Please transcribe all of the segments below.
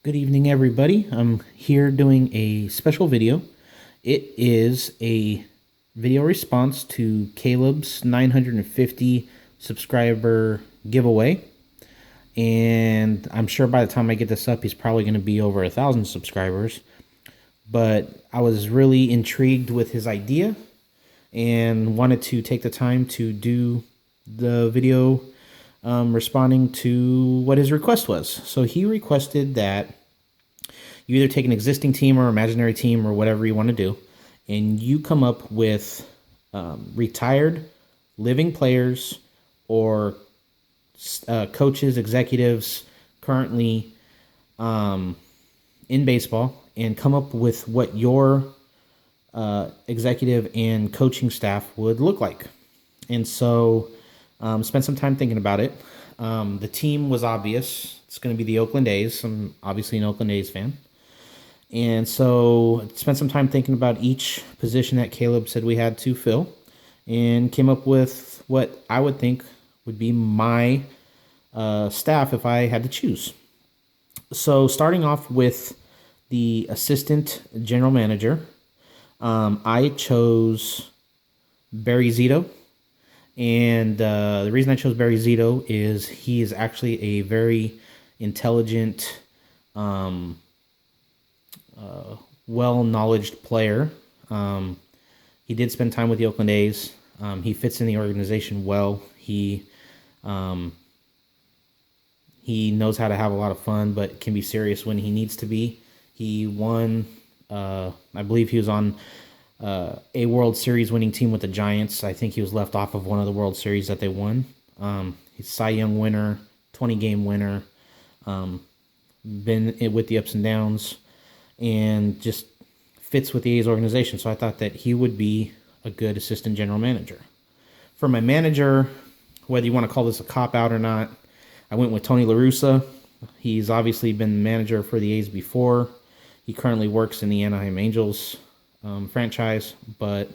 Good evening, everybody. I'm here doing a special video. It is a video response to Caleb's 950 subscriber giveaway. And I'm sure by the time I get this up, he's probably going to be over 1,000 subscribers. But I was really intrigued with his idea and wanted to take the time to do the video responding to what his request was. So he requested that you either take an existing team or imaginary team or whatever you want to do, and you come up with retired living players or coaches, executives currently in baseball, and come up with what your executive and coaching staff would look like. And so spent some time thinking about it. The team was obvious. It's going to be the Oakland A's. I'm obviously an Oakland A's fan. And so spent some time thinking about each position that Caleb said we had to fill and came up with what I would think would be my staff if I had to choose. So starting off with the assistant general manager, I chose Barry Zito. And the reason I chose Barry Zito is he is actually a very intelligent, well-knowledged player. He did spend time with the Oakland A's. He fits in the organization well. He knows how to have a lot of fun, but can be serious when he needs to be. He won, I believe he was on a World Series winning team with the Giants. I think he was left off of one of the World Series that they won. He's Cy Young winner, 20-game winner, been with the ups and downs, and just fits with the A's organization. So I thought that he would be a good assistant general manager. For my manager, whether you want to call this a cop-out or not, I went with Tony La Russa. He's obviously been the manager for the A's before. He currently works in the Anaheim Angels franchise, but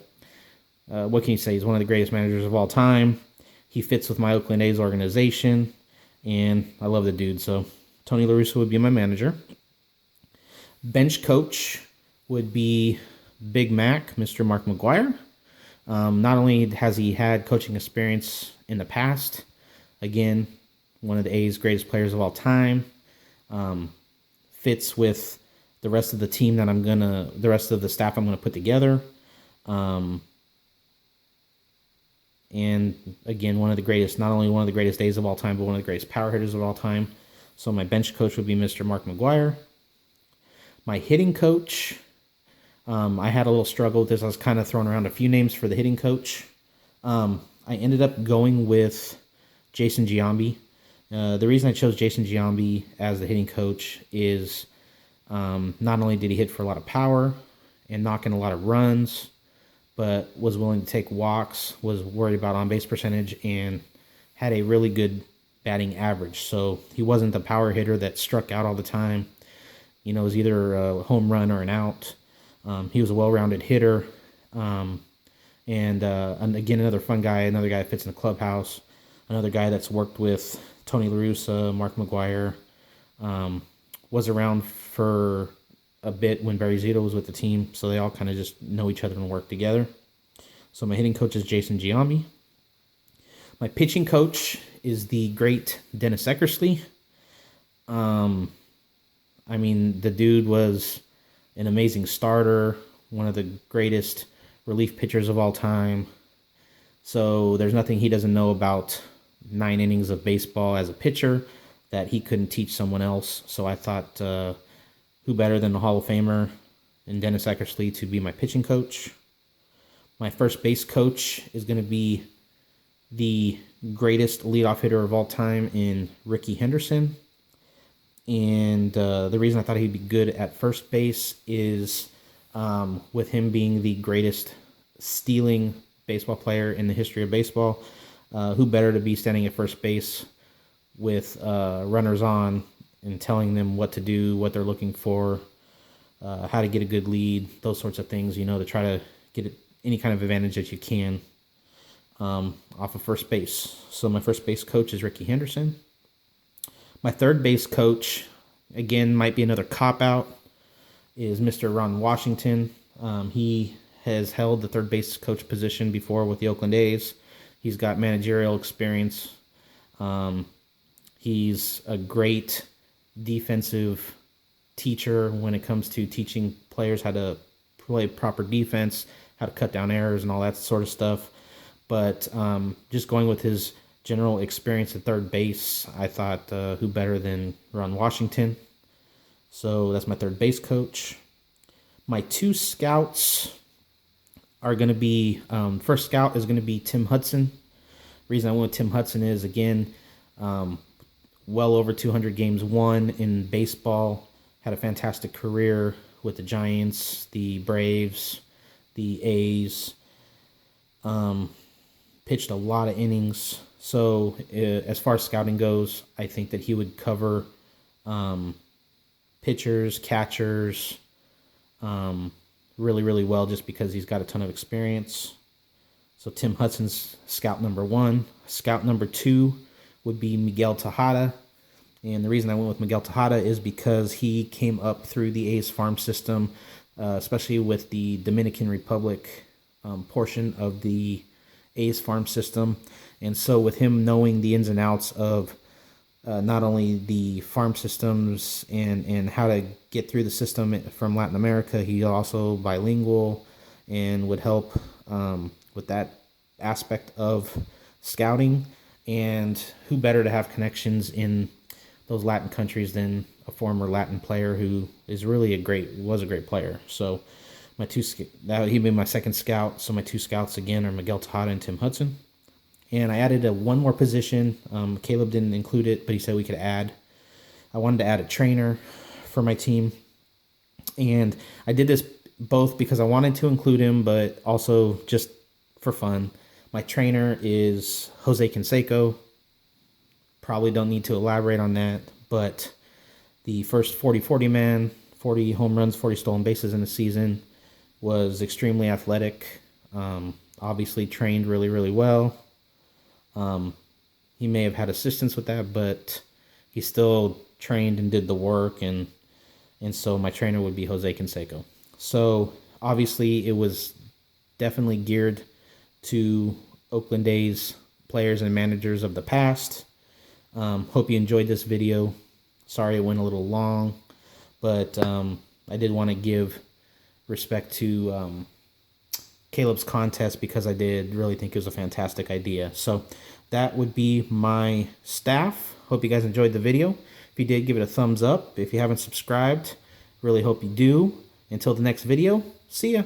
what can you say? He's one of the greatest managers of all time. He fits with my Oakland A's organization, and I love the dude. So Tony La Russa would be my manager. Bench coach would be Big Mac, Mr. Mark McGwire. Not only has he had coaching experience in the past, again, one of the A's greatest players of all time, fits with the rest of the team that the rest of the staff I'm gonna put together. And again, one of the greatest, not only one of the greatest A's of all time, but one of the greatest power hitters of all time. So my bench coach would be Mr. Mark McGwire. My hitting coach, I had a little struggle with this. I was kind of throwing around a few names for the hitting coach. I ended up going with Jason Giambi. The reason I chose Jason Giambi as the hitting coach is not only did he hit for a lot of power and knock in a lot of runs, but was willing to take walks, was worried about on-base percentage, and had a really good batting average. So he wasn't the power hitter that struck out all the time. You know, it was either a home run or an out. He was a well-rounded hitter. And again, another fun guy, another guy that fits in the clubhouse, another guy that's worked with Tony La Russa, Mark McGwire, was around for a bit when Barry Zito was with the team, so they all kind of just know each other and work together. So my hitting coach is Jason Giambi. My pitching coach is the great Dennis Eckersley. I mean, the dude was an amazing starter, one of the greatest relief pitchers of all time. So there's nothing he doesn't know about 9 innings of baseball as a pitcher that he couldn't teach someone else. So I thought, who better than the Hall of Famer and Dennis Eckersley to be my pitching coach? My first base coach is going to be the greatest leadoff hitter of all time in Rickey Henderson. And the reason I thought he'd be good at first base is with him being the greatest stealing baseball player in the history of baseball. Who better to be standing at first base with runners on and telling them what to do, what they're looking for, how to get a good lead, those sorts of things, you know, to try to get any kind of advantage that you can off of first base. So my first base coach is Rickey Henderson. My third base coach, again, might be another cop-out, is Mr. Ron Washington. He has held the third base coach position before with the Oakland A's. He's got managerial experience. He's a great defensive teacher when it comes to teaching players how to play proper defense, how to cut down errors and all that sort of stuff. But just going with his general experience at third base, I thought who better than Ron Washington. So that's my third base coach. My 2 scouts are going to be, first scout is going to be Tim Hudson. Reason I went with Tim Hudson is, again, well over 200 games won in baseball, had a fantastic career with the Giants, the Braves, the A's, pitched a lot of innings. So as far as scouting goes, I think that he would cover pitchers, catchers, really, really well, just because he's got a ton of experience. So Tim Hudson's scout number 1. Scout number 2 would be Miguel Tejada. And the reason I went with Miguel Tejada is because he came up through the A's farm system, especially with the Dominican Republic portion of the A's farm system. And so with him knowing the ins and outs of not only the farm systems and how to get through the system from Latin America, he's also bilingual and would help with that aspect of scouting. And who better to have connections in those Latin countries than a former Latin player who is really was a great player. So he'd be my second scout. So my 2 scouts again are Miguel Tejada and Tim Hudson. And I added one more position. Caleb didn't include it, but he said we could add. I wanted to add a trainer for my team. And I did this both because I wanted to include him, but also just for fun. My trainer is Jose Canseco. Probably don't need to elaborate on that, but the first 40-40 man, 40 home runs, 40 stolen bases in the season, was extremely athletic. Obviously trained really, really well. He may have had assistance with that, but he still trained and did the work, and so my trainer would be Jose Canseco. So obviously it was definitely geared to Oakland A's players and managers of the past. Hope you enjoyed this video. Sorry it went a little long, but I did want to give respect to Caleb's contest because I did really think it was a fantastic idea. So that would be my staff. Hope you guys enjoyed the video. If you did, give it a thumbs up. If you haven't subscribed, really hope you do. Until the next video, see ya.